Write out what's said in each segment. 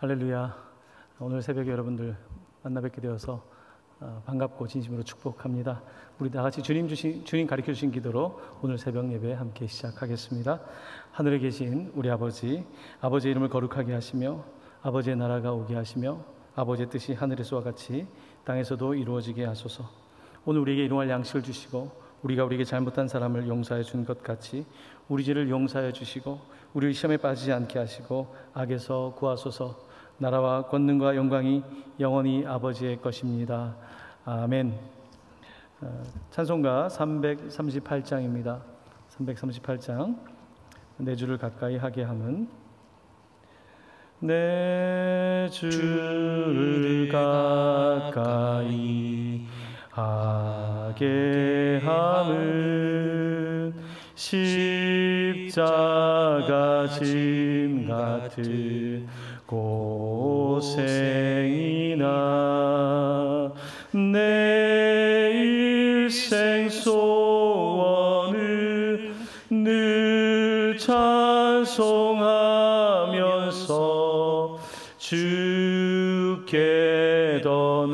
할렐루야. 오늘 새벽에 여러분들 만나 뵙게 되어서 반갑고 진심으로 축복합니다. 우리 다 같이 주님 가르쳐 주신 기도로 오늘 새벽 예배 함께 시작하겠습니다. 하늘에 계신 우리 아버지의 이름을 거룩하게 하시며 아버지의 나라가 오게 하시며 아버지의 뜻이 하늘에서와 같이 땅에서도 이루어지게 하소서. 오늘 우리에게 일용할 양식을 주시고 우리가 우리에게 잘못한 사람을 용서해 준 것 같이 우리 죄를 용서해 주시고 우리를 시험에 빠지지 않게 하시고 악에서 구하소서. 나라와 권능과 영광이 영원히 아버지의 것입니다. 아멘. 찬송가 338장입니다. 338장. 내 주를 가까이 하게 함은 내 주를 가까이 하게 함은 십자가 짐 같은 고생이나 내 일생 소원을 늘 찬송하면서 주께 더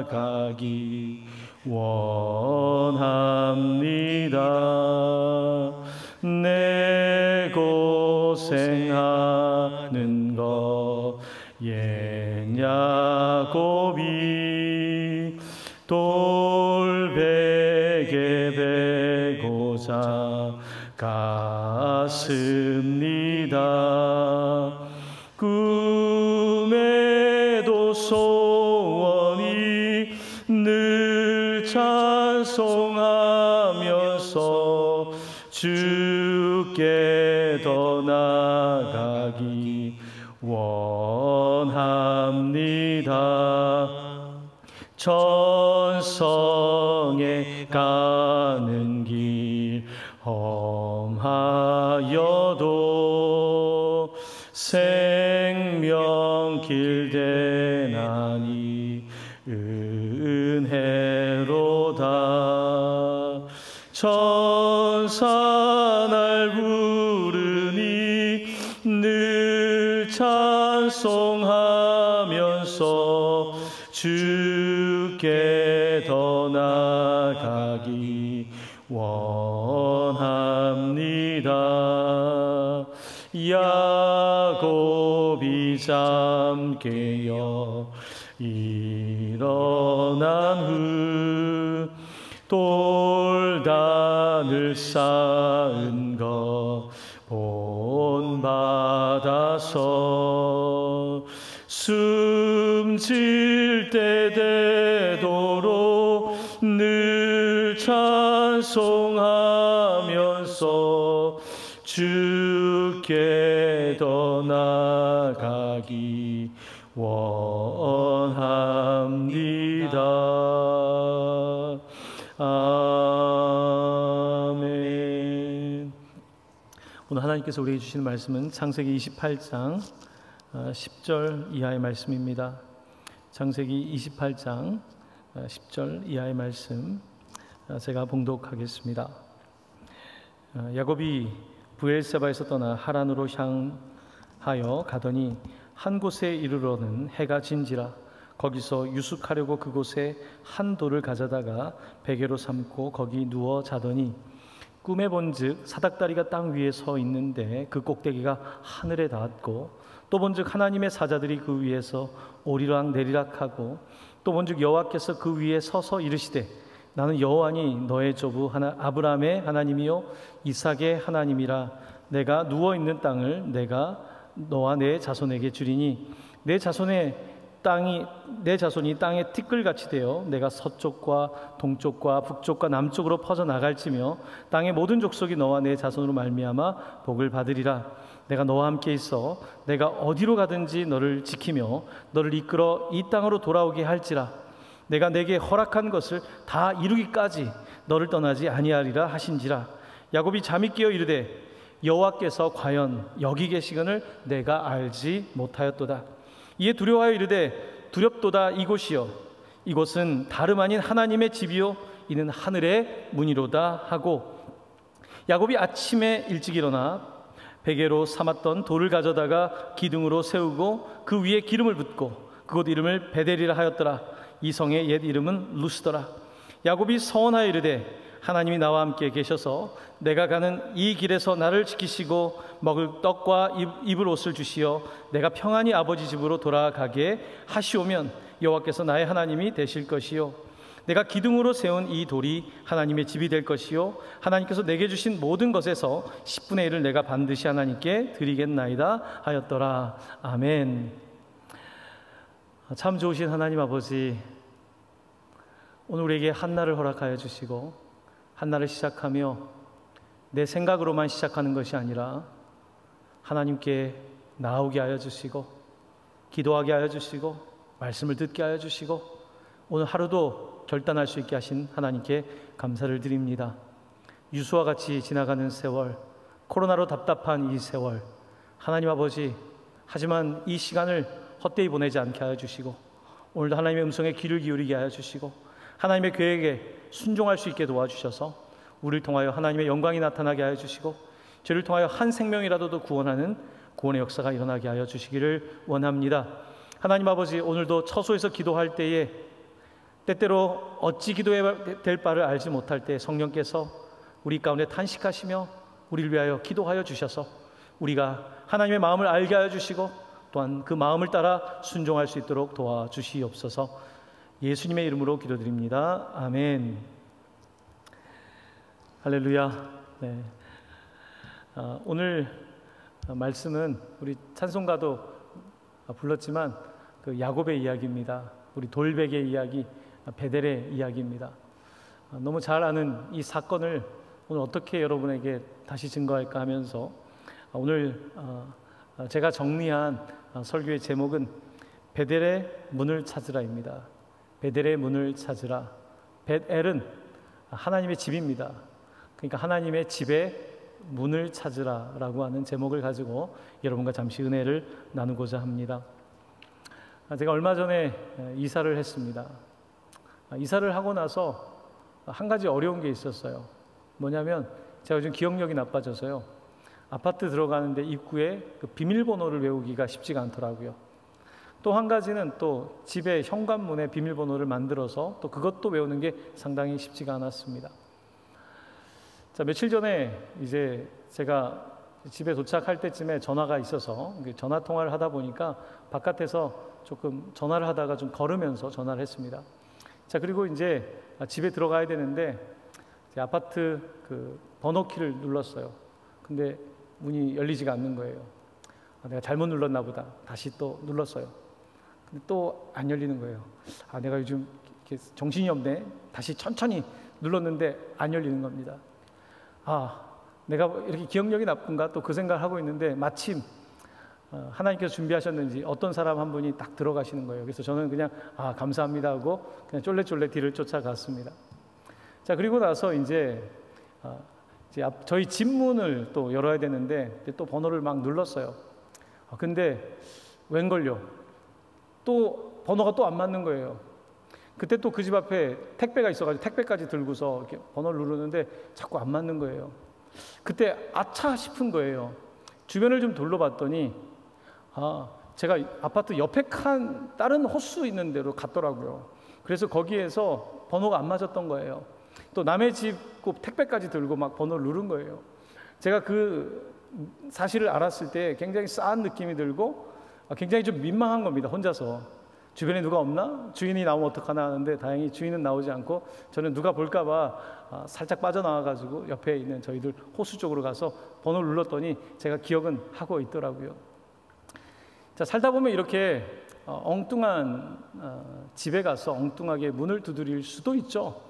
나아가기 원합니다. 내 고생하는 것 옛 야곱이 돌베개 베고자 갔습니다. 꿈에도 소원이 늘 찬송하면서 주께 더 나아가기 원합니다. 천성에 가는 길 험하여도 생명길 대나니 은혜로다. 천사 날 부르니 늘 찬송하면서 주께 더 나아가기 원합니다. 야곱이 잠 깨어 일어난 후 돌단을 쌓은 것 본받아서 숨질 때 되도록 늘 찬송하면서 주께 더 나아가기 원합니다. 아멘. 오늘 하나님께서 우리에게 주시는 말씀은 창세기 28장 10절 이하의 말씀입니다. 창세기 28장 10절 이하의 말씀 제가 봉독하겠습니다. 야곱이 브엘세바에서 떠나 하란으로 향하여 가더니 한 곳에 이르러는 해가 진지라. 거기서 유숙하려고 그곳에 한 돌을 가져다가 베개로 삼고 거기 누워 자더니 꿈에 본즉 사닥다리가 땅 위에 서 있는데 그 꼭대기가 하늘에 닿았고 또 본즉 하나님의 사자들이 그 위에서 오리락 내리락하고 또 본즉 여호와께서 그 위에 서서 이르시되 나는 여호와니 너의 조부 아브라함의 하나님이요 이삭의 하나님이라. 내가 누워 있는 땅을 내가 너와 내 자손에게 주리니 내 자손이 땅의 티끌같이 되어 내가 서쪽과 동쪽과 북쪽과 남쪽으로 퍼져 나갈지며 땅의 모든 족속이 너와 내 자손으로 말미암아 복을 받으리라. 내가 너와 함께 있어 내가 어디로 가든지 너를 지키며 너를 이끌어 이 땅으로 돌아오게 할지라. 내가 내게 허락한 것을 다 이루기까지 너를 떠나지 아니하리라 하신지라. 야곱이 잠이 깨어 이르되 여호와께서 과연 여기 계시거늘 내가 알지 못하였도다. 이에 두려워하여 이르되 두렵도다. 이곳이여 이곳은 다름 아닌 하나님의 집이요 이는 하늘의 문이로다 하고 야곱이 아침에 일찍 일어나 베개로 삼았던 돌을 가져다가 기둥으로 세우고 그 위에 기름을 붓고 그곳 이름을 베델이라 하였더라. 이 성의 옛 이름은 루스더라. 야곱이 서원하여 이르되 하나님이 나와 함께 계셔서 내가 가는 이 길에서 나를 지키시고 먹을 떡과 입을 옷을 주시어 내가 평안히 아버지 집으로 돌아가게 하시오면 여호와께서 나의 하나님이 되실 것이요 내가 기둥으로 세운 이 돌이 하나님의 집이 될 것이요 하나님께서 내게 주신 모든 것에서 10분의 1을 내가 반드시 하나님께 드리겠나이다 하였더라. 아멘. 참 좋으신 하나님 아버지, 오늘 우리에게 한날을 허락하여 주시고 한날을 시작하며 내 생각으로만 시작하는 것이 아니라 하나님께 나오게 하여 주시고 기도하게 하여 주시고 말씀을 듣게 하여 주시고 오늘 하루도 결단할 수 있게 하신 하나님께 감사를 드립니다. 유수와 같이 지나가는 세월, 코로나로 답답한 이 세월, 하나님 아버지, 하지만 이 시간을 헛되이 보내지 않게 하여 주시고 오늘도 하나님의 음성에 귀를 기울이게 하여 주시고 하나님의 계획에 순종할 수 있게 도와주셔서 우리를 통하여 하나님의 영광이 나타나게 하여 주시고 저를 통하여 한 생명이라도 더 구원하는 구원의 역사가 일어나게 하여 주시기를 원합니다. 하나님 아버지, 오늘도 처소에서 기도할 때에 때때로 어찌 기도해야 될 바를 알지 못할 때 성령께서 우리 가운데 탄식하시며 우리를 위하여 기도하여 주셔서 우리가 하나님의 마음을 알게 하여 주시고 또한 그 마음을 따라 순종할 수 있도록 도와주시옵소서. 예수님의 이름으로 기도드립니다. 아멘. 할렐루야. 네. 오늘 말씀은 우리 찬송가도 불렀지만 그 야곱의 이야기입니다. 우리 돌베개 이야기, 베델의 이야기입니다. 너무 잘 아는 이 사건을 오늘 어떻게 여러분에게 다시 증거할까 하면서 오늘 제가 정리한 설교의 제목은 베델의 문을 찾으라입니다. 베델의 문을 찾으라. 벳엘은 하나님의 집입니다. 그러니까 하나님의 집의 문을 찾으라라고 하는 제목을 가지고 여러분과 잠시 은혜를 나누고자 합니다. 제가 얼마 전에 이사를 했습니다. 이사를 하고 나서 한 가지 어려운 게 있었어요. 뭐냐면 제가 요즘 기억력이 나빠져서요. 아파트 들어가는데 입구에 그 비밀번호를 외우기가 쉽지가 않더라고요. 또 한 가지는 또 집에 현관문에 비밀번호를 만들어서 또 그것도 외우는 게 상당히 쉽지가 않았습니다. 자, 며칠 전에 이제 제가 집에 도착할 때쯤에 전화가 있어서 전화 통화를 하다 보니까 바깥에서 조금 전화를 하다가 좀 걸으면서 전화를 했습니다. 자, 그리고 이제 집에 들어가야 되는데 아파트 그 번호키를 눌렀어요. 근데 문이 열리지가 않는 거예요. 내가 잘못 눌렀나 보다. 다시 또 눌렀어요. 근데 또 안 열리는 거예요. 내가 요즘 이렇게 정신이 없네. 다시 천천히 눌렀는데 안 열리는 겁니다. 내가 이렇게 기억력이 나쁜가 또 그 생각을 하고 있는데 마침 하나님께서 준비하셨는지 어떤 사람 한 분이 딱 들어가시는 거예요. 그래서 저는 그냥 감사합니다 하고 그냥 쫄래쫄래 뒤를 쫓아갔습니다. 자, 그리고 나서 이제 저희 집 문을 또 열어야 되는데 또 번호를 막 눌렀어요. 근데 웬걸요? 또 번호가 또 안 맞는 거예요. 그때 또 그 집 앞에 택배가 있어가지고 택배까지 들고서 이렇게 번호를 누르는데 자꾸 안 맞는 거예요. 그때 아차 싶은 거예요. 주변을 좀 둘러봤더니 제가 아파트 옆에 칸 다른 호수 있는 데로 갔더라고요. 그래서 거기에서 번호가 안 맞았던 거예요. 또 남의 집 택배까지 들고 막 번호를 누른 거예요. 제가 그 사실을 알았을 때 굉장히 싸한 느낌이 들고 굉장히 좀 민망한 겁니다. 혼자서 주변에 누가 없나? 주인이 나오면 어떡하나 하는데 다행히 주인은 나오지 않고 저는 누가 볼까 봐 살짝 빠져나와가지고 옆에 있는 저희들 호수 쪽으로 가서 번호를 눌렀더니 제가 기억은 하고 있더라고요. 자, 살다 보면 이렇게 엉뚱한 집에 가서 엉뚱하게 문을 두드릴 수도 있죠.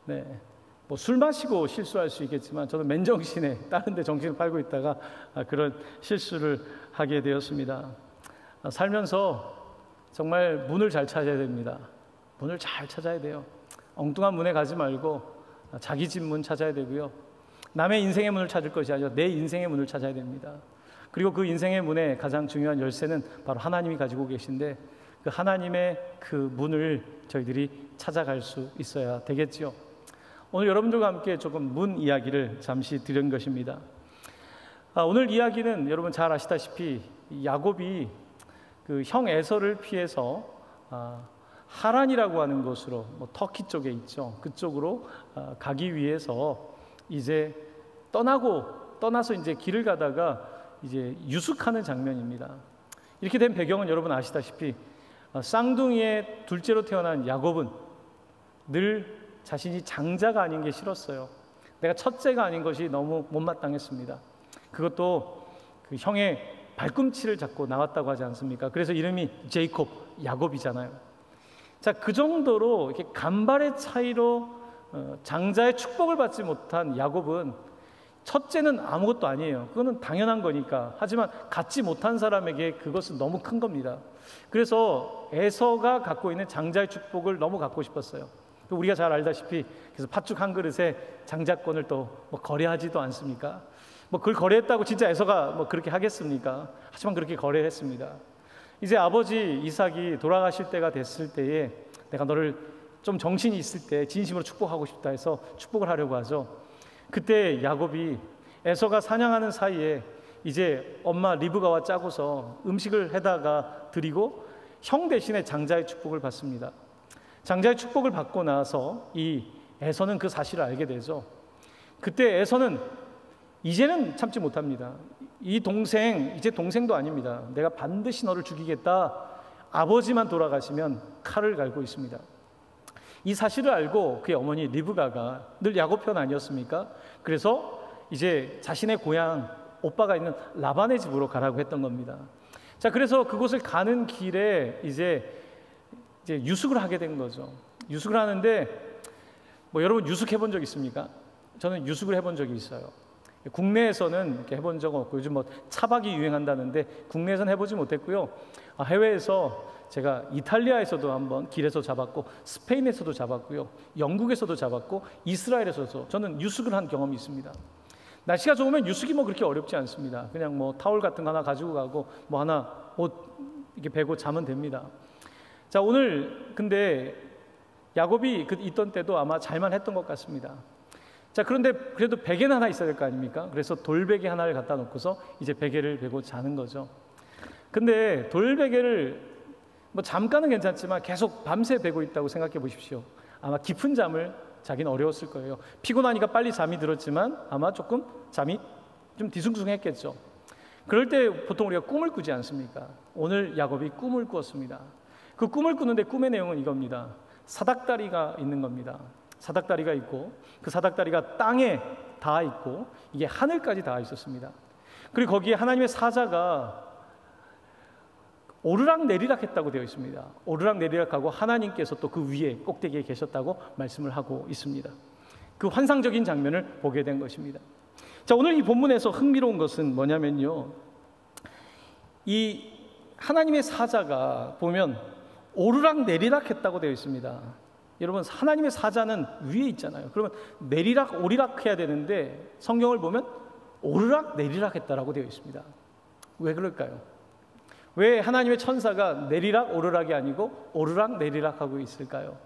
네, 뭐 술 마시고 실수할 수 있겠지만 저는 맨정신에 다른 데 정신을 팔고 있다가 그런 실수를 하게 되었습니다. 살면서 정말 문을 잘 찾아야 됩니다. 문을 잘 찾아야 돼요. 엉뚱한 문에 가지 말고 자기 집 문 찾아야 되고요. 남의 인생의 문을 찾을 것이 아니라 내 인생의 문을 찾아야 됩니다. 그리고 그 인생의 문의 가장 중요한 열쇠는 바로 하나님이 가지고 계신데 그 하나님의 그 문을 저희들이 찾아갈 수 있어야 되겠죠. 오늘 여러분들과 함께 조금 문 이야기를 잠시 드린 것입니다. 오늘 이야기는 여러분 잘 아시다시피 야곱이 그 형 에서를 피해서 하란이라고 하는 곳으로, 터키 쪽에 있죠. 그쪽으로 가기 위해서 이제 떠나서 이제 길을 가다가 이제 유숙하는 장면입니다. 이렇게 된 배경은 여러분 아시다시피 쌍둥이의 둘째로 태어난 야곱은 늘 자신이 장자가 아닌 게 싫었어요. 내가 첫째가 아닌 것이 너무 못마땅했습니다. 그것도 그 형의 발꿈치를 잡고 나왔다고 하지 않습니까? 그래서 이름이 제이콥, 야곱이잖아요. 자, 그 정도로 이렇게 간발의 차이로 장자의 축복을 받지 못한 야곱은, 첫째는 아무것도 아니에요. 그거는 당연한 거니까. 하지만 갖지 못한 사람에게 그것은 너무 큰 겁니다. 그래서 에서가 갖고 있는 장자의 축복을 너무 갖고 싶었어요. 우리가 잘 알다시피 그래서 팥죽 한 그릇에 장자권을 또 거래하지도 않습니까? 그걸 거래했다고 진짜 에서가 그렇게 하겠습니까? 하지만 그렇게 거래를 했습니다. 이제 아버지 이삭이 돌아가실 때가 됐을 때에 내가 너를 좀 정신이 있을 때 진심으로 축복하고 싶다 해서 축복을 하려고 하죠. 그때 야곱이 에서가 사냥하는 사이에 이제 엄마 리브가와 짜고서 음식을 해다가 드리고 형 대신에 장자의 축복을 받습니다. 장자의 축복을 받고 나서 이 에서는 그 사실을 알게 되죠. 그때 에서는 이제는 참지 못합니다. 이 동생, 이제 동생도 아닙니다. 내가 반드시 너를 죽이겠다. 아버지만 돌아가시면 칼을 갈고 있습니다. 이 사실을 알고 그의 어머니 리브가가 늘 야곱 편 아니었습니까? 그래서 이제 자신의 고향 오빠가 있는 라반의 집으로 가라고 했던 겁니다. 자, 그래서 그곳을 가는 길에 이제 유숙을 하게 된 거죠. 유숙을 하는데 여러분 유숙 해본 적 있습니까? 저는 유숙을 해본 적이 있어요. 국내에서는 이렇게 해본 적은 없고, 요즘 차박이 유행한다는데 국내에서는 해보지 못했고요. 해외에서 제가 이탈리아에서도 한번 길에서 잡았고, 스페인에서도 잡았고요, 영국에서도 잡았고, 이스라엘에서도 저는 유숙을 한 경험이 있습니다. 날씨가 좋으면 유숙이 그렇게 어렵지 않습니다. 그냥 타올 같은 거 하나 가지고 가고 하나 옷 이렇게 베고 자면 됩니다. 자, 오늘 근데 야곱이 있던 때도 아마 잘만 했던 것 같습니다. 자, 그런데 그래도 베개는 하나 있어야 될 거 아닙니까? 그래서 돌베개 하나를 갖다 놓고서 이제 베개를 베고 자는 거죠. 근데 돌베개를 잠깐은 괜찮지만 계속 밤새 베고 있다고 생각해 보십시오. 아마 깊은 잠을 자기는 어려웠을 거예요. 피곤하니까 빨리 잠이 들었지만 아마 조금 잠이 좀 뒤숭숭했겠죠. 그럴 때 보통 우리가 꿈을 꾸지 않습니까? 오늘 야곱이 꿈을 꾸었습니다. 그 꿈을 꾸는데 꿈의 내용은 이겁니다. 사닥다리가 있는 겁니다. 사닥다리가 있고 그 사닥다리가 땅에 닿아 있고 이게 하늘까지 닿아 있었습니다. 그리고 거기에 하나님의 사자가 오르락내리락 했다고 되어 있습니다. 오르락내리락하고 하나님께서 또 그 위에 꼭대기에 계셨다고 말씀을 하고 있습니다. 그 환상적인 장면을 보게 된 것입니다. 자, 오늘 이 본문에서 흥미로운 것은 뭐냐면요, 이 하나님의 사자가 보면 오르락내리락 했다고 되어 있습니다. 여러분, 하나님의 사자는 위에 있잖아요. 그러면 내리락 오리락 해야 되는데 성경을 보면 오르락 내리락 했다라고 되어 있습니다. 왜 그럴까요? 왜 하나님의 천사가 내리락 오르락이 아니고 오르락 내리락 하고 있을까요?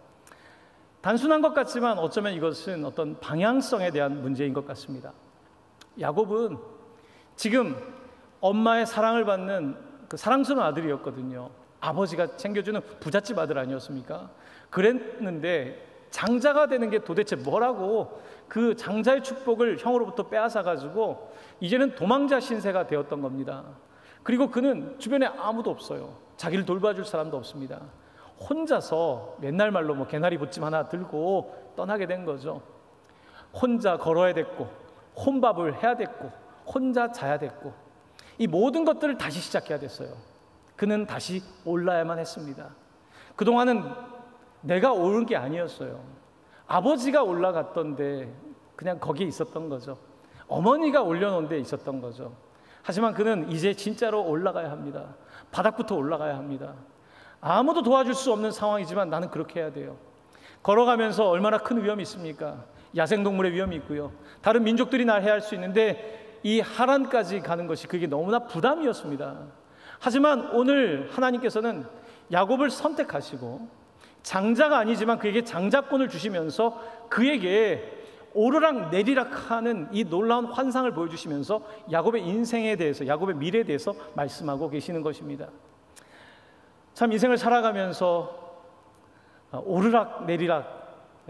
단순한 것 같지만 어쩌면 이것은 어떤 방향성에 대한 문제인 것 같습니다. 야곱은 지금 엄마의 사랑을 받는 그 사랑스러운 아들이었거든요. 아버지가 챙겨주는 부잣집 아들 아니었습니까? 그랬는데 장자가 되는 게 도대체 뭐라고 그 장자의 축복을 형으로부터 빼앗아가지고 이제는 도망자 신세가 되었던 겁니다. 그리고 그는 주변에 아무도 없어요. 자기를 돌봐줄 사람도 없습니다. 혼자서 옛날 말로 개나리 보찜 하나 들고 떠나게 된 거죠. 혼자 걸어야 됐고 혼밥을 해야 됐고 혼자 자야 됐고 이 모든 것들을 다시 시작해야 됐어요. 그는 다시 올라야만 했습니다. 그동안은 내가 오른 게 아니었어요. 아버지가 올라갔던데 그냥 거기에 있었던 거죠. 어머니가 올려놓은 데 있었던 거죠. 하지만 그는 이제 진짜로 올라가야 합니다. 바닥부터 올라가야 합니다. 아무도 도와줄 수 없는 상황이지만 나는 그렇게 해야 돼요. 걸어가면서 얼마나 큰 위험이 있습니까? 야생동물의 위험이 있고요. 다른 민족들이 날 해할 수 있는데 이 하란까지 가는 것이 그게 너무나 부담이었습니다. 하지만 오늘 하나님께서는 야곱을 선택하시고 장자가 아니지만 그에게 장자권을 주시면서 그에게 오르락 내리락 하는 이 놀라운 환상을 보여주시면서 야곱의 인생에 대해서, 야곱의 미래에 대해서 말씀하고 계시는 것입니다. 참 인생을 살아가면서 오르락 내리락,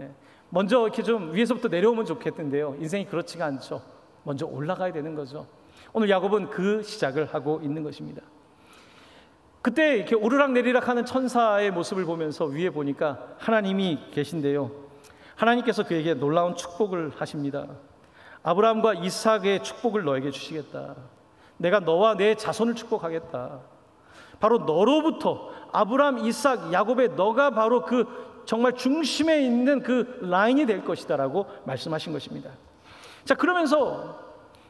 먼저 이렇게 좀 위에서부터 내려오면 좋겠는데요, 인생이 그렇지가 않죠. 먼저 올라가야 되는 거죠. 오늘 야곱은 그 시작을 하고 있는 것입니다. 그때 이렇게 오르락 내리락 하는 천사의 모습을 보면서 위에 보니까 하나님이 계신데요, 하나님께서 그에게 놀라운 축복을 하십니다. 아브라함과 이삭의 축복을 너에게 주시겠다. 내가 너와 내 자손을 축복하겠다. 바로 너로부터, 아브라함, 이삭, 야곱의 너가 바로 그 정말 중심에 있는 그 라인이 될 것이다 라고 말씀하신 것입니다. 자, 그러면서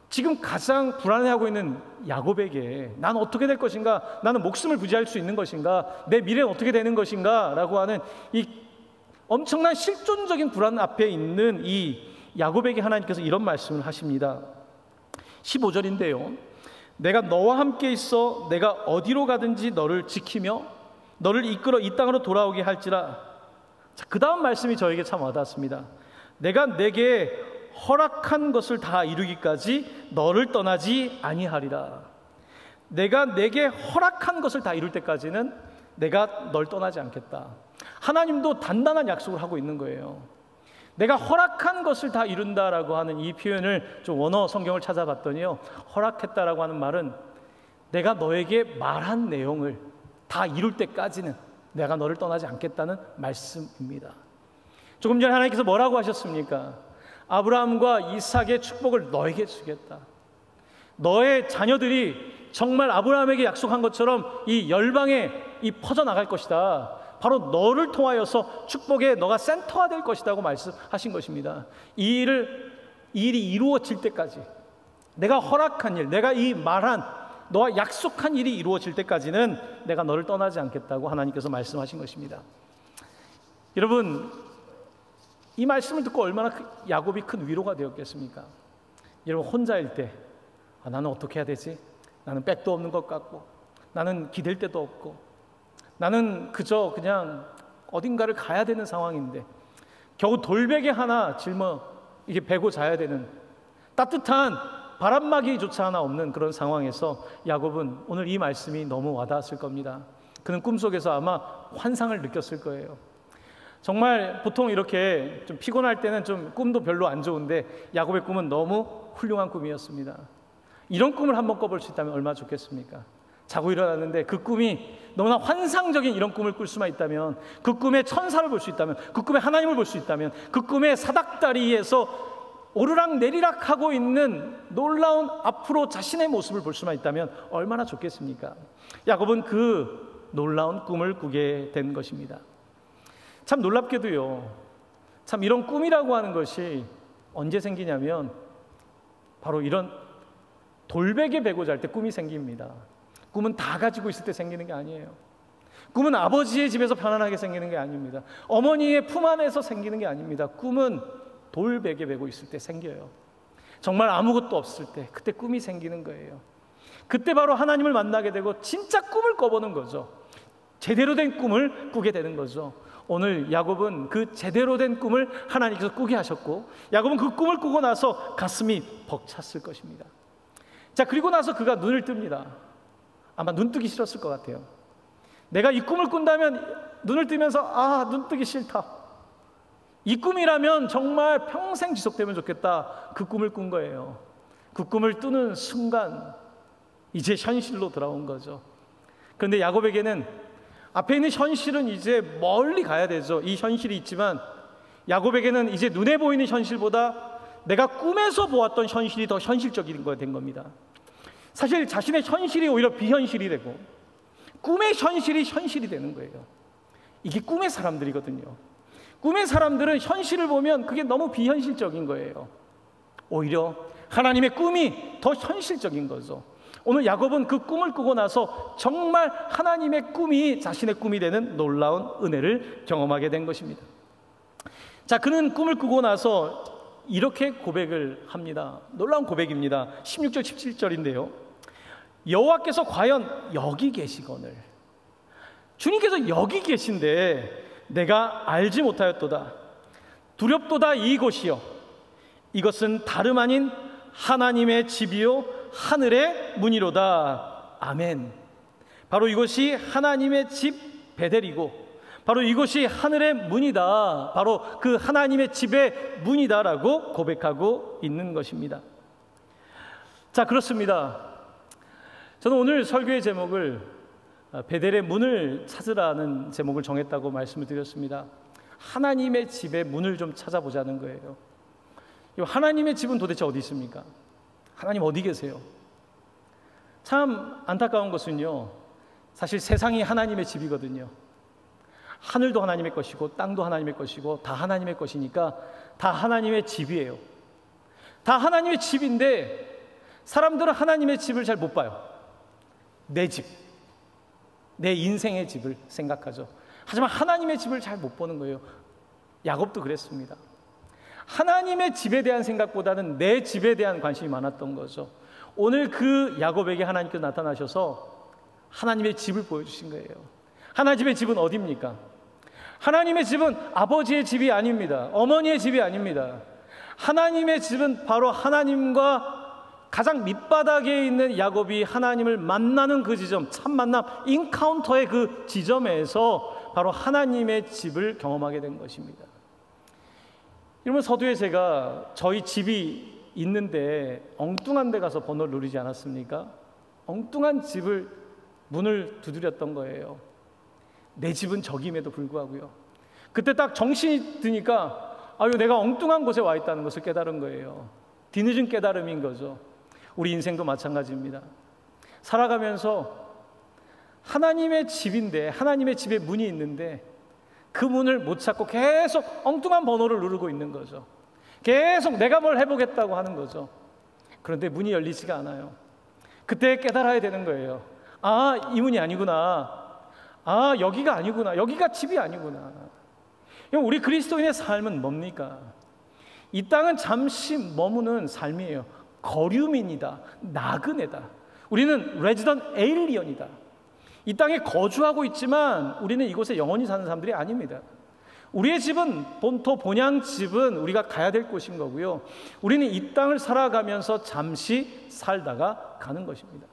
지금 가장 불안해하고 있는 야곱에게 난 어떻게 될 것인가, 나는 목숨을 부지할 수 있는 것인가, 내 미래는 어떻게 되는 것인가 라고 하는 이 엄청난 실존적인 불안 앞에 있는 이 야곱에게 하나님께서 이런 말씀을 하십니다. 15절인데요, 내가 너와 함께 있어 내가 어디로 가든지 너를 지키며 너를 이끌어 이 땅으로 돌아오게 할지라. 자, 그 다음 말씀이 저에게 참 와닿았습니다. 내가 내게 허락한 것을 다 이루기까지 너를 떠나지 아니하리라. 내가 내게 허락한 것을 다 이룰 때까지는 내가 널 떠나지 않겠다. 하나님도 단단한 약속을 하고 있는 거예요. 내가 허락한 것을 다 이룬다라고 하는 이 표현을 좀 원어 성경을 찾아봤더니요, 허락했다라고 하는 말은 내가 너에게 말한 내용을 다 이룰 때까지는 내가 너를 떠나지 않겠다는 말씀입니다. 조금 전에 하나님께서 뭐라고 하셨습니까? 아브라함과 이삭의 축복을 너에게 주겠다. 너의 자녀들이 정말 아브라함에게 약속한 것처럼 이 열방에 퍼져나갈 것이다. 바로 너를 통하여서 축복의 너가 센터가 될 것이라고 말씀하신 것입니다. 이 일이 이루어질 때까지, 내가 허락한 일, 내가 이 말한, 너와 약속한 일이 이루어질 때까지는 내가 너를 떠나지 않겠다고 하나님께서 말씀하신 것입니다. 여러분, 이 말씀을 듣고 얼마나 야곱이 큰 위로가 되었겠습니까? 여러분, 혼자일 때 나는 어떻게 해야 되지? 나는 백도 없는 것 같고, 나는 기댈 데도 없고, 나는 그저 그냥 어딘가를 가야 되는 상황인데, 겨우 돌베개 하나 짊어 이게 베고 자야 되는, 따뜻한 바람막이조차 하나 없는 그런 상황에서 야곱은 오늘 이 말씀이 너무 와닿았을 겁니다. 그는 꿈속에서 아마 환상을 느꼈을 거예요. 정말 보통 이렇게 좀 피곤할 때는 좀 꿈도 별로 안 좋은데 야곱의 꿈은 너무 훌륭한 꿈이었습니다. 이런 꿈을 한번 꿔볼 수 있다면 얼마나 좋겠습니까? 자고 일어났는데 그 꿈이 너무나 환상적인 이런 꿈을 꿀 수만 있다면, 그 꿈에 천사를 볼 수 있다면, 그 꿈에 하나님을 볼 수 있다면, 그 꿈에 사닥다리에서 오르락 내리락 하고 있는 놀라운 앞으로 자신의 모습을 볼 수만 있다면 얼마나 좋겠습니까? 야곱은 그 놀라운 꿈을 꾸게 된 것입니다. 참 놀랍게도요, 참 이런 꿈이라고 하는 것이 언제 생기냐면 바로 이런 돌베개 베고 잘 때 꿈이 생깁니다. 꿈은 다 가지고 있을 때 생기는 게 아니에요. 꿈은 아버지의 집에서 편안하게 생기는 게 아닙니다. 어머니의 품 안에서 생기는 게 아닙니다. 꿈은 돌베개 베고 있을 때 생겨요. 정말 아무것도 없을 때, 그때 꿈이 생기는 거예요. 그때 바로 하나님을 만나게 되고 진짜 꿈을 꿔보는 거죠. 제대로 된 꿈을 꾸게 되는 거죠. 오늘 야곱은 그 제대로 된 꿈을 하나님께서 꾸게 하셨고, 야곱은 그 꿈을 꾸고 나서 가슴이 벅찼을 것입니다. 자, 그리고 나서 그가 눈을 뜹니다. 아마 눈 뜨기 싫었을 것 같아요. 내가 이 꿈을 꾼다면 눈을 뜨면서 눈 뜨기 싫다. 이 꿈이라면 정말 평생 지속되면 좋겠다. 그 꿈을 꾼 거예요. 그 꿈을 뜨는 순간 이제 현실로 돌아온 거죠. 그런데 야곱에게는 앞에 있는 현실은 이제 멀리 가야 되죠. 이 현실이 있지만 야곱에게는 이제 눈에 보이는 현실보다 내가 꿈에서 보았던 현실이 더 현실적인 거 된 겁니다. 사실 자신의 현실이 오히려 비현실이 되고 꿈의 현실이 현실이 되는 거예요. 이게 꿈의 사람들이거든요. 꿈의 사람들은 현실을 보면 그게 너무 비현실적인 거예요. 오히려 하나님의 꿈이 더 현실적인 거죠. 오늘 야곱은 그 꿈을 꾸고 나서 정말 하나님의 꿈이 자신의 꿈이 되는 놀라운 은혜를 경험하게 된 것입니다. 자, 그는 꿈을 꾸고 나서 이렇게 고백을 합니다. 놀라운 고백입니다. 16절 17절인데요. 여호와께서 과연 여기 계시거늘, 주님께서 여기 계신데 내가 알지 못하였도다. 두렵도다 이곳이여, 이것은 다름 아닌 하나님의 집이요 하늘의 문이로다. 아멘. 바로 이것이 하나님의 집 베델이고 바로 이것이 하늘의 문이다. 바로 그 하나님의 집의 문이다라고 고백하고 있는 것입니다. 자, 그렇습니다. 저는 오늘 설교의 제목을 베델의 문을 찾으라는 제목을 정했다고 말씀을 드렸습니다. 하나님의 집의 문을 좀 찾아보자는 거예요. 하나님의 집은 도대체 어디 있습니까? 하나님 어디 계세요? 참 안타까운 것은요, 사실 세상이 하나님의 집이거든요. 하늘도 하나님의 것이고 땅도 하나님의 것이고 다 하나님의 것이니까 다 하나님의 집이에요. 다 하나님의 집인데 사람들은 하나님의 집을 잘 못 봐요. 내 집, 내 인생의 집을 생각하죠. 하지만 하나님의 집을 잘 못 보는 거예요. 야곱도 그랬습니다. 하나님의 집에 대한 생각보다는 내 집에 대한 관심이 많았던 거죠. 오늘 그 야곱에게 하나님께서 나타나셔서 하나님의 집을 보여주신 거예요. 하나님의 집은 어디입니까? 하나님의 집은 아버지의 집이 아닙니다. 어머니의 집이 아닙니다. 하나님의 집은 바로 하나님과 가장 밑바닥에 있는 야곱이 하나님을 만나는 그 지점, 참 만남, 인카운터의 그 지점에서 바로 하나님의 집을 경험하게 된 것입니다. 여러분, 서두에 제가 저희 집이 있는데 엉뚱한 데 가서 번호를 누르지 않았습니까? 엉뚱한 집을 문을 두드렸던 거예요. 내 집은 저기임에도 불구하고요. 그때 딱 정신이 드니까 내가 엉뚱한 곳에 와 있다는 것을 깨달은 거예요. 뒤늦은 깨달음인 거죠. 우리 인생도 마찬가지입니다. 살아가면서 하나님의 집인데, 하나님의 집에 문이 있는데 그 문을 못 찾고 계속 엉뚱한 번호를 누르고 있는 거죠. 계속 내가 뭘 해보겠다고 하는 거죠. 그런데 문이 열리지가 않아요. 그때 깨달아야 되는 거예요. 이 문이 아니구나. 여기가 아니구나. 여기가 집이 아니구나. 우리 그리스도인의 삶은 뭡니까? 이 땅은 잠시 머무는 삶이에요. 거류민이다. 나그네다. 우리는 레지던트 에일리언이다. 이 땅에 거주하고 있지만 우리는 이곳에 영원히 사는 사람들이 아닙니다. 우리의 집은 본토 본향 집은 우리가 가야 될 곳인 거고요. 우리는 이 땅을 살아가면서 잠시 살다가 가는 것입니다.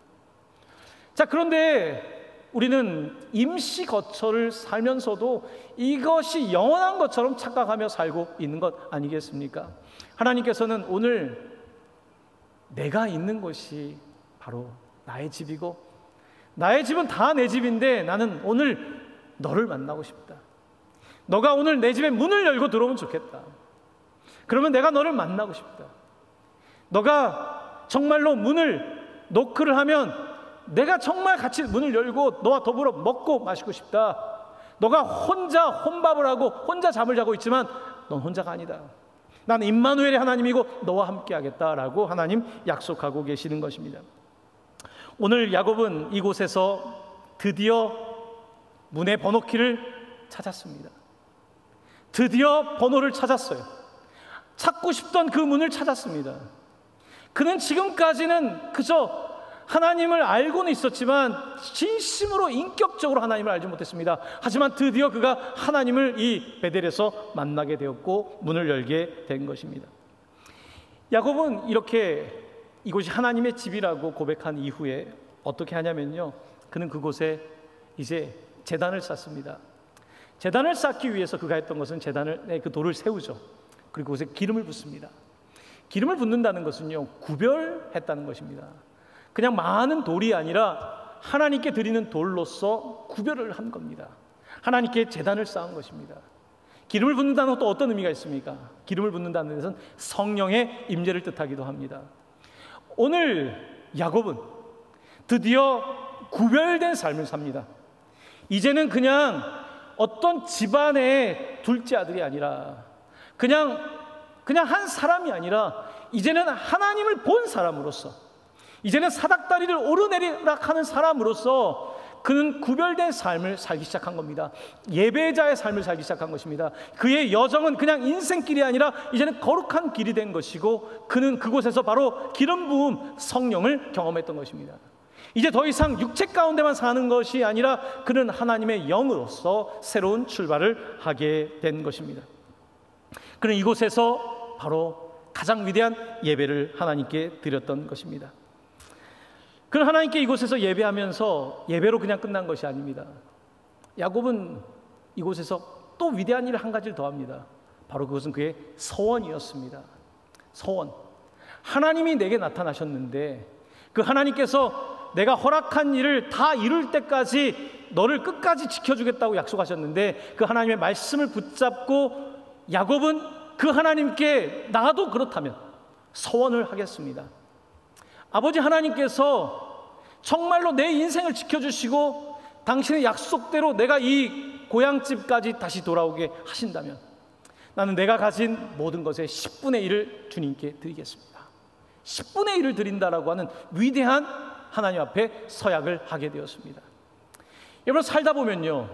자, 그런데 우리는 임시 거처를 살면서도 이것이 영원한 것처럼 착각하며 살고 있는 것 아니겠습니까? 하나님께서는 오늘 내가 있는 곳이 바로 나의 집이고 나의 집은 다 내 집인데 나는 오늘 너를 만나고 싶다. 너가 오늘 내 집에 문을 열고 들어오면 좋겠다. 그러면 내가 너를 만나고 싶다. 너가 정말로 문을 노크를 하면 내가 정말 같이 문을 열고 너와 더불어 먹고 마시고 싶다. 너가 혼자 혼밥을 하고 혼자 잠을 자고 있지만 넌 혼자가 아니다. 나는 임마누엘의 하나님이고 너와 함께 하겠다라고 하나님 약속하고 계시는 것입니다. 오늘 야곱은 이곳에서 드디어 문의 번호키를 찾았습니다. 드디어 번호를 찾았어요. 찾고 싶던 그 문을 찾았습니다. 그는 지금까지는 그저 하나님을 알고는 있었지만 진심으로 인격적으로 하나님을 알지 못했습니다. 하지만 드디어 그가 하나님을 이 베델에서 만나게 되었고 문을 열게 된 것입니다. 야곱은 이렇게 이곳이 하나님의 집이라고 고백한 이후에 어떻게 하냐면요, 그는 그곳에 이제 제단을 쌓습니다. 제단을 쌓기 위해서 그가 했던 것은 제단을 그 돌을 세우죠. 그리고 그곳에 기름을 붓습니다. 기름을 붓는다는 것은요, 구별했다는 것입니다. 그냥 많은 돌이 아니라 하나님께 드리는 돌로서 구별을 한 겁니다. 하나님께 제단을 쌓은 것입니다. 기름을 붓는다는 것도 어떤 의미가 있습니까? 기름을 붓는다는 것은 성령의 임재를 뜻하기도 합니다. 오늘 야곱은 드디어 구별된 삶을 삽니다. 이제는 그냥 어떤 집안의 둘째 아들이 아니라 그냥 한 사람이 아니라 이제는 하나님을 본 사람으로서, 이제는 사닥다리를 오르내리락하는 사람으로서 그는 구별된 삶을 살기 시작한 겁니다. 예배자의 삶을 살기 시작한 것입니다. 그의 여정은 그냥 인생길이 아니라 이제는 거룩한 길이 된 것이고 그는 그곳에서 바로 기름 부음 성령을 경험했던 것입니다. 이제 더 이상 육체 가운데만 사는 것이 아니라 그는 하나님의 영으로서 새로운 출발을 하게 된 것입니다. 그는 이곳에서 바로 가장 위대한 예배를 하나님께 드렸던 것입니다. 그런 하나님께 이곳에서 예배하면서 예배로 그냥 끝난 것이 아닙니다. 야곱은 이곳에서 또 위대한 일을 한 가지를 더합니다. 바로 그것은 그의 서원이었습니다. 서원. 하나님이 내게 나타나셨는데 그 하나님께서 내가 허락한 일을 다 이룰 때까지 너를 끝까지 지켜주겠다고 약속하셨는데 그 하나님의 말씀을 붙잡고 야곱은 그 하나님께 나도 그렇다면 서원을 하겠습니다. 아버지 하나님께서 정말로 내 인생을 지켜주시고 당신의 약속대로 내가 이 고향집까지 다시 돌아오게 하신다면 나는 내가 가진 모든 것의 10분의 1을 주님께 드리겠습니다. 10분의 1을 드린다라고 하는 위대한 하나님 앞에 서약을 하게 되었습니다. 여러분 살다 보면요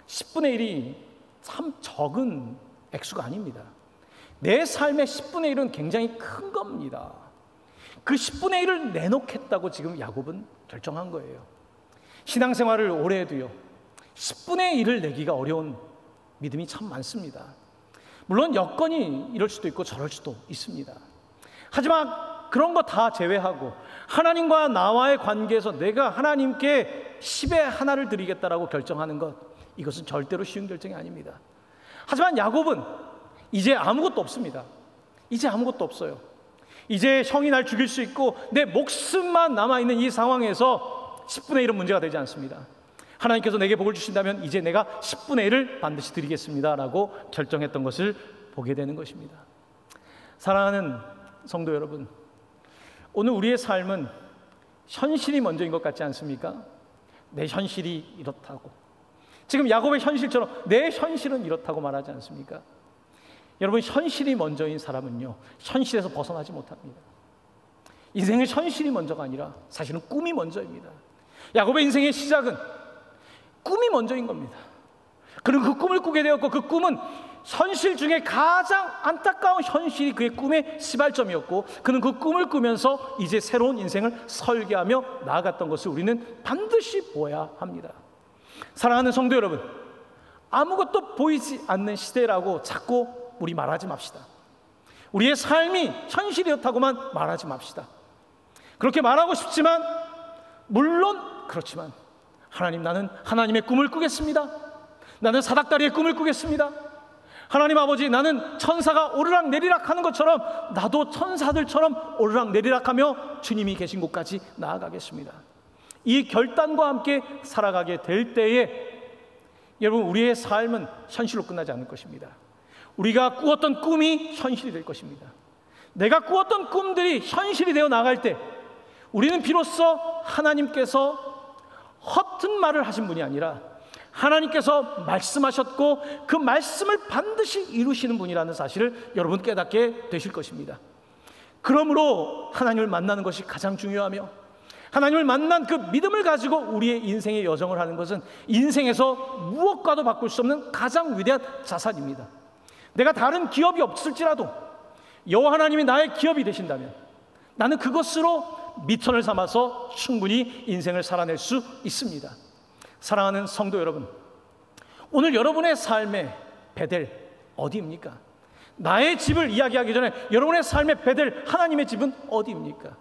10분의 1이 참 적은 액수가 아닙니다. 내 삶의 10분의 1은 굉장히 큰 겁니다. 그 10분의 1을 내놓겠다고 지금 야곱은 결정한 거예요. 신앙생활을 오래 해도요 10분의 1을 내기가 어려운 믿음이 참 많습니다. 물론 여건이 이럴 수도 있고 저럴 수도 있습니다. 하지만 그런 거 다 제외하고 하나님과 나와의 관계에서 내가 하나님께 10의 하나를 드리겠다라고 결정하는 것, 이것은 절대로 쉬운 결정이 아닙니다. 하지만 야곱은 이제 아무것도 없습니다. 이제 아무것도 없어요. 이제 형이 날 죽일 수 있고 내 목숨만 남아있는 이 상황에서 10분의 1은 문제가 되지 않습니다. 하나님께서 내게 복을 주신다면 이제 내가 10분의 1을 반드시 드리겠습니다 라고 결정했던 것을 보게 되는 것입니다. 사랑하는 성도 여러분, 오늘 우리의 삶은 현실이 먼저인 것 같지 않습니까? 내 현실이 이렇다고, 지금 야곱의 현실처럼 내 현실은 이렇다고 말하지 않습니까? 여러분, 현실이 먼저인 사람은요 현실에서 벗어나지 못합니다. 인생의 현실이 먼저가 아니라 사실은 꿈이 먼저입니다. 야곱의 인생의 시작은 꿈이 먼저인 겁니다. 그는 그 꿈을 꾸게 되었고 그 꿈은 현실 중에 가장 안타까운 현실이 그의 꿈의 시발점이었고 그는 그 꿈을 꾸면서 이제 새로운 인생을 설계하며 나아갔던 것을 우리는 반드시 보아야 합니다. 사랑하는 성도 여러분, 아무것도 보이지 않는 시대라고 자꾸 우리 말하지 맙시다. 우리의 삶이 현실이었다고만 말하지 맙시다. 그렇게 말하고 싶지만, 물론 그렇지만 하나님, 나는 하나님의 꿈을 꾸겠습니다. 나는 사닥다리의 꿈을 꾸겠습니다. 하나님 아버지, 나는 천사가 오르락 내리락 하는 것처럼 나도 천사들처럼 오르락 내리락하며 주님이 계신 곳까지 나아가겠습니다. 이 결단과 함께 살아가게 될 때에 여러분, 우리의 삶은 현실로 끝나지 않을 것입니다. 우리가 꾸었던 꿈이 현실이 될 것입니다. 내가 꾸었던 꿈들이 현실이 되어 나갈 때 우리는 비로소 하나님께서 허튼 말을 하신 분이 아니라 하나님께서 말씀하셨고 그 말씀을 반드시 이루시는 분이라는 사실을 여러분 깨닫게 되실 것입니다. 그러므로 하나님을 만나는 것이 가장 중요하며 하나님을 만난 그 믿음을 가지고 우리의 인생의 여정을 하는 것은 인생에서 무엇과도 바꿀 수 없는 가장 위대한 자산입니다. 내가 다른 기업이 없을지라도 여호와 하나님이 나의 기업이 되신다면 나는 그것으로 미천을 삼아서 충분히 인생을 살아낼 수 있습니다. 사랑하는 성도 여러분, 오늘 여러분의 삶의 베델 어디입니까? 나의 집을 이야기하기 전에 여러분의 삶의 베델, 하나님의 집은 어디입니까?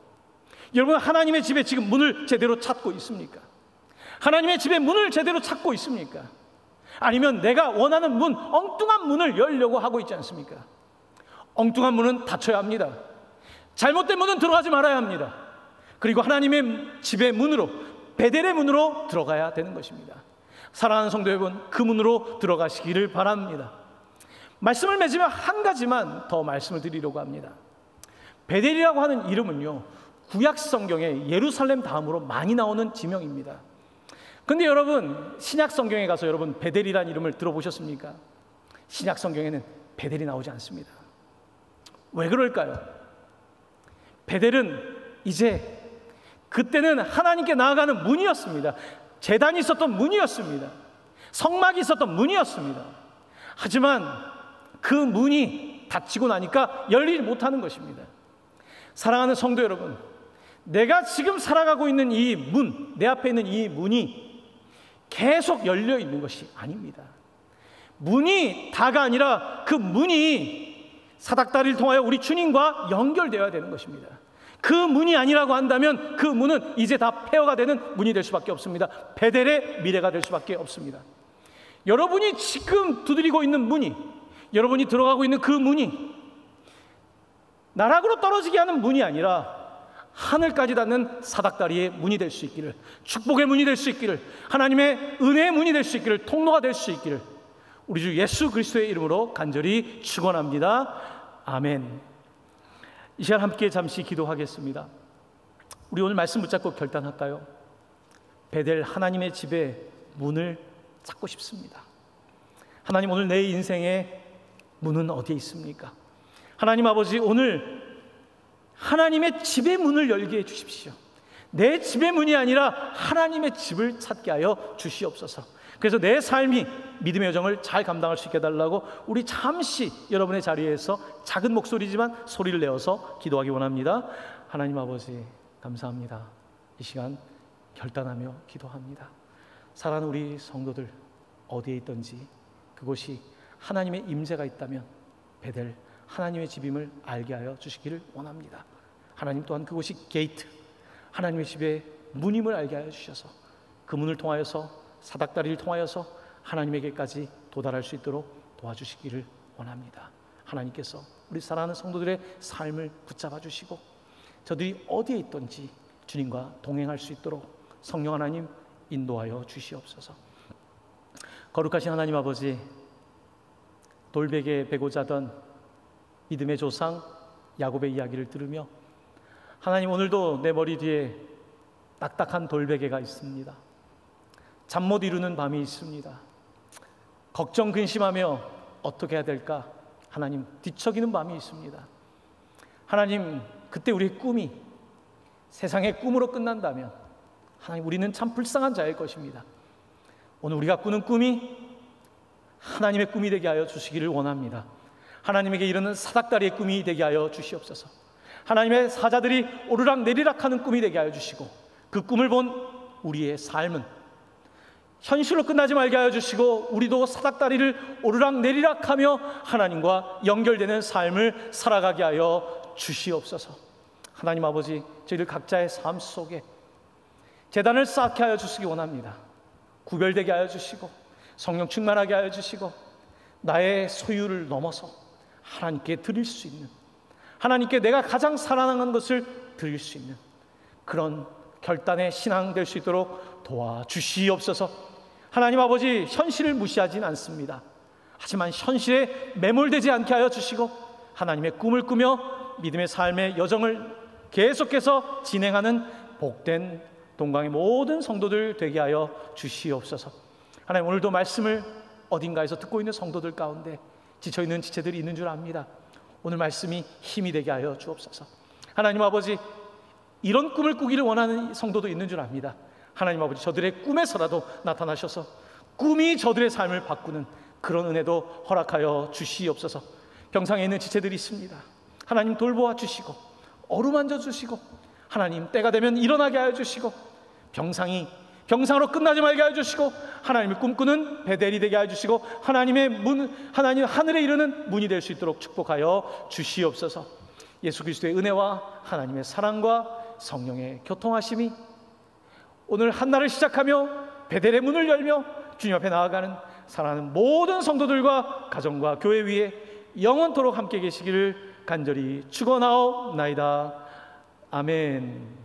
여러분, 하나님의 집에 지금 문을 제대로 찾고 있습니까? 하나님의 집에 문을 제대로 찾고 있습니까? 아니면 내가 원하는 문, 엉뚱한 문을 열려고 하고 있지 않습니까? 엉뚱한 문은 닫혀야 합니다. 잘못된 문은 들어가지 말아야 합니다. 그리고 하나님의 집의 문으로, 베델의 문으로 들어가야 되는 것입니다. 사랑하는 성도 여러분, 그 문으로 들어가시기를 바랍니다. 말씀을 맺으며 한 가지만 더 말씀을 드리려고 합니다. 베델이라고 하는 이름은요, 구약 성경에 예루살렘 다음으로 많이 나오는 지명입니다. 근데 여러분, 신약 성경에 가서 여러분 베델이라는 이름을 들어보셨습니까? 신약 성경에는 베델이 나오지 않습니다. 왜 그럴까요? 베델은 이제 그때는 하나님께 나아가는 문이었습니다. 제단이 있었던 문이었습니다. 성막이 있었던 문이었습니다. 하지만 그 문이 닫히고 나니까 열리지 못하는 것입니다. 사랑하는 성도 여러분, 내가 지금 살아가고 있는 이 문, 내 앞에 있는 이 문이 계속 열려 있는 것이 아닙니다. 문이 다가 아니라 그 문이 사닥다리를 통하여 우리 주님과 연결되어야 되는 것입니다. 그 문이 아니라고 한다면 그 문은 이제 다 폐허가 되는 문이 될 수밖에 없습니다. 베델의 미래가 될 수밖에 없습니다. 여러분이 지금 두드리고 있는 문이, 여러분이 들어가고 있는 그 문이 나락으로 떨어지게 하는 문이 아니라 하늘까지 닿는 사닥다리의 문이 될 수 있기를, 축복의 문이 될 수 있기를, 하나님의 은혜의 문이 될 수 있기를, 통로가 될 수 있기를 우리 주 예수 그리스도의 이름으로 간절히 축원합니다. 아멘. 이 시간 함께 잠시 기도하겠습니다. 우리 오늘 말씀 붙잡고 결단할까요? 베델 하나님의 집의 문을 찾고 싶습니다. 하나님, 오늘 내 인생의 문은 어디에 있습니까? 하나님 아버지, 오늘 하나님의 집의 문을 열게 해 주십시오. 내 집의 문이 아니라 하나님의 집을 찾게 하여 주시옵소서. 그래서 내 삶이 믿음의 여정을 잘 감당할 수 있게 해달라고 우리 잠시 여러분의 자리에서 작은 목소리지만 소리를 내어서 기도하기 원합니다. 하나님 아버지, 감사합니다. 이 시간 결단하며 기도합니다. 사랑하는 우리 성도들, 어디에 있든지 그곳이 하나님의 임재가 있다면 베델 하나님의 집임을 알게 하여 주시기를 원합니다. 하나님 또한 그곳이 게이트, 하나님의 집의 문임을 알게 하여 주셔서 그 문을 통하여서, 사닥다리를 통하여서 하나님에게까지 도달할 수 있도록 도와주시기를 원합니다. 하나님께서 우리 사랑하는 성도들의 삶을 붙잡아 주시고 저들이 어디에 있든지 주님과 동행할 수 있도록 성령 하나님 인도하여 주시옵소서. 거룩하신 하나님 아버지, 돌베개에 베고 자던 믿음의 조상 야곱의 이야기를 들으며 하나님, 오늘도 내 머리 뒤에 딱딱한 돌베개가 있습니다. 잠 못 이루는 밤이 있습니다. 걱정 근심하며 어떻게 해야 될까 하나님 뒤척이는 밤이 있습니다. 하나님, 그때 우리의 꿈이 세상의 꿈으로 끝난다면 하나님, 우리는 참 불쌍한 자일 것입니다. 오늘 우리가 꾸는 꿈이 하나님의 꿈이 되게 하여 주시기를 원합니다. 하나님에게 이르는 사닥다리의 꿈이 되게 하여 주시옵소서. 하나님의 사자들이 오르락 내리락 하는 꿈이 되게 하여 주시고 그 꿈을 본 우리의 삶은 현실로 끝나지 말게 하여 주시고 우리도 사닥다리를 오르락 내리락 하며 하나님과 연결되는 삶을 살아가게 하여 주시옵소서. 하나님 아버지, 저희들 각자의 삶 속에 제단을 쌓게 하여 주시기 원합니다. 구별되게 하여 주시고 성령 충만하게 하여 주시고 나의 소유를 넘어서 하나님께 드릴 수 있는, 하나님께 내가 가장 사랑하는 것을 드릴 수 있는 그런 결단의 신앙 될 수 있도록 도와주시옵소서. 하나님 아버지, 현실을 무시하진 않습니다. 하지만 현실에 매몰되지 않게 하여 주시고 하나님의 꿈을 꾸며 믿음의 삶의 여정을 계속해서 진행하는 복된 동강의 모든 성도들 되게 하여 주시옵소서. 하나님, 오늘도 말씀을 어딘가에서 듣고 있는 성도들 가운데 지쳐있는 지체들이 있는 줄 압니다. 오늘 말씀이 힘이 되게 하여 주옵소서. 하나님 아버지, 이런 꿈을 꾸기를 원하는 성도도 있는 줄 압니다. 하나님 아버지, 저들의 꿈에서라도 나타나셔서 꿈이 저들의 삶을 바꾸는 그런 은혜도 허락하여 주시옵소서. 병상에 있는 지체들이 있습니다. 하나님 돌보아 주시고 어루만져 주시고 하나님 때가 되면 일어나게 하여 주시고 병상으로 끝나지 말게 하여 주시고 하나님을 꿈꾸는 베델이 되게 하여 주시고 하나님의 문, 하나님 하늘에 이르는 문이 될 수 있도록 축복하여 주시옵소서. 예수 그리스도의 은혜와 하나님의 사랑과 성령의 교통하심이 오늘 한날을 시작하며 베델의 문을 열며 주님 앞에 나아가는 사랑하는 모든 성도들과 가정과 교회 위에 영원토록 함께 계시기를 간절히 축원하옵나이다. 아멘.